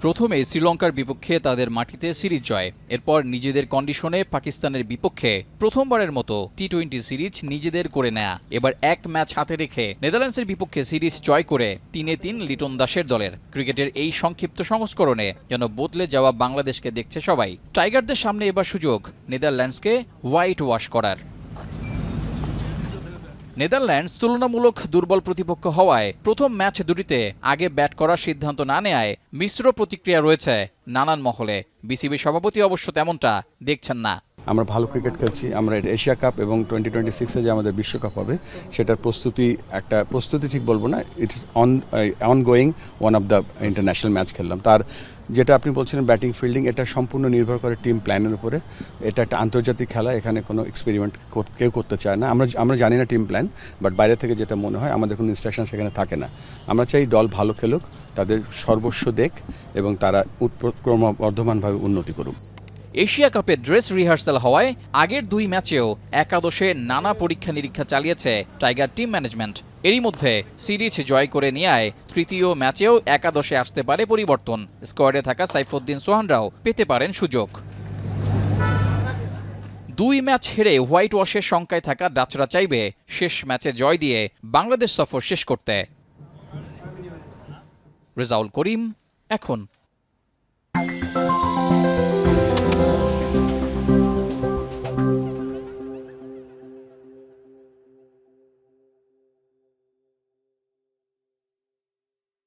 প্রথমে শ্রীলঙ্কার বিপক্ষে তাদের মাটিতে সিরিজ জয়, এরপর নিজেদের কন্ডিশনে পাকিস্তানের বিপক্ষে প্রথমবারের মতো টি-20 সিরিজ নিজেদের করে নেয়া। এবার এক ম্যাচ হাতে রেখে নেদারল্যান্ডসের বিপক্ষে সিরিজ জয় করে ৩-৩ লিটন দাসের দলের। ক্রিকেটের এই সংক্ষিপ্ত সংস্করণে যেন বদলে যাওয়া বাংলাদেশকে দেখছে সবাই। টাইগারদের সামনে এবার সুযোগ নেদারল্যান্ডসকে হোয়াইট ওয়াশ করার। নেদারল্যান্ডস তুলনামূলক দুর্বল প্রতিপক্ষ হওয়ায় প্রথম ম্যাচ দুটিতে আগে ব্যাট করার সিদ্ধান্ত না নেয়ায় মিশ্র প্রতিক্রিয়া রয়েছে নানান মহলে। বিসিবি সভাপতি অবশ্য তেমনটা দেখছেন না। আমরা ভালো ক্রিকেট খেলছি, আমরা এশিয়া কাপ এবং 2026-এ যে আমাদের বিশ্বকাপ হবে সেটার প্রস্তুতি ঠিক বলবো না, it's ongoing one of the international match খেললাম। তার যেটা আপনি বলছিলেন ব্যাটিং ফিল্ডিং, এটা সম্পূর্ণ নির্ভর করে টিম প্ল্যানের উপরে। এটা একটা আন্তর্জাতিক খেলা, এখানে কোনো এক্সপেরিমেন্ট কেউ করতে চায় না। আমরা জানি না টিম প্ল্যান, বাট বাইরে থেকে যেটা মনে হয় আমাদের কোনো ইনস্ট্রাকশন সেখানে থাকে না। আমরা চাই দল ভালো খেলুক, তাদের সর্বস্ব দেখ এবং তারা ক্রমবর্ধমানভাবে উন্নতি করুক। এশিয়া কাপে ড্রেস রিহার্সাল হওয়ায় আগের দুই ম্যাচেও একাদশে নানা পরীক্ষা নিরীক্ষা চালিয়েছে টাইগার টিম ম্যানেজমেন্ট। এরই মধ্যে সিরিজ জয় করে নেয়ায় তৃতীয় ম্যাচেও একাদশে আসতে পারে পরিবর্তন। স্কোয়াডে থাকা সাইফুদ্দিন সোহানরাও পেতে পারেন সুযোগ। দুই ম্যাচ হেরে হোয়াইট ওয়াশের শঙ্কায় থাকা ডাচরা চাইবে শেষ ম্যাচে জয় দিয়ে বাংলাদেশ সফর শেষ করতে। রেজাউল করিম, এখন।